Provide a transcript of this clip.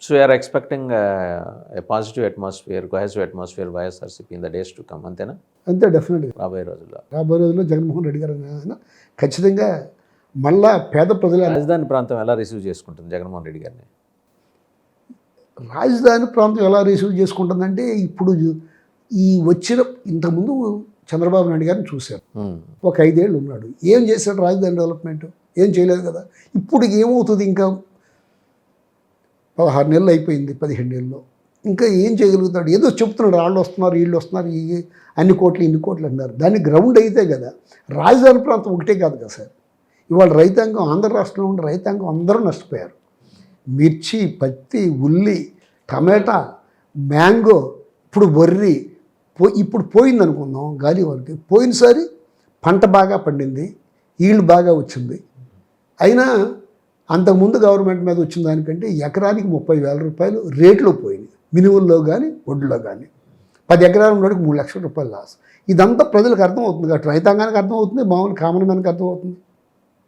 So you are expecting a positive atmosphere, cohesive atmosphere YSRCP in the days to come, అంతేనా? అంతే డెఫినెట్గా రాబోయే రోజుల్లో రాబోయే రోజుల్లో జగన్మోహన్ రెడ్డి గారు ఆయన ఖచ్చితంగా మళ్ళా పేద ప్రజల రాజధాని ప్రాంతం ఎలా రిసీవ్ చేసుకుంటుంది జగన్మోహన్ రెడ్డి గారిని? రాజధాని ప్రాంతం ఎలా రిసీవ్ చేసుకుంటుందంటే ఇప్పుడు ఈ వచ్చిన ఇంతకుముందు చంద్రబాబు నాయుడు గారిని చూశారు, ఒక 5 ఏళ్ళు ఉన్నాడు, ఏం చేశాడు రాజధాని డెవలప్మెంట్? ఏం చేయలేదు కదా. ఇప్పుడు ఏమవుతుంది? ఇంకా 16 నెలలు అయిపోయింది, 17 నెలల్లో ఇంకా ఏం చేయగలుగుతాడు? ఏదో చెప్తున్నాడు, వాళ్ళు వస్తున్నారు, వీళ్ళు వస్తున్నారు, అన్ని కోట్లు ఇన్ని కోట్లు అన్నారు. దాన్ని గ్రౌండ్ అయితే కదా. రాజధాని ప్రాంతం ఒకటే కాదు కదా సార్. ఇవాళ రైతాంగం, ఆంధ్ర రాష్ట్రంలో ఉండే రైతాంగం అందరూ నష్టపోయారు. మిర్చి, పత్తి, ఉల్లి, టమాటా, మ్యాంగో, ఇప్పుడు వర్రి ఇప్పుడు పోయింది అనుకుందాం గాలి వాళ్ళకి. పోయినసారి పంట బాగా పండింది, ఈళ్ళు బాగా వచ్చింది. అయినా అంతకుముందు గవర్నమెంట్ మీద వచ్చిన దానికంటే ఎకరానికి 30,000 రూపాయలు రేట్లో పోయింది, మినువుల్లో కానీ వడ్లో కానీ. 10 ఎకరాల ఉన్నోడికి 3 లక్షల రూపాయలు లాస్. ఇదంతా ప్రజలకు అర్థమవుతుంది కాబట్టి, రైతాంగానికి అర్థమవుతుంది, మామూలు కామన్ మ్యాన్కి అర్థమవుతుంది.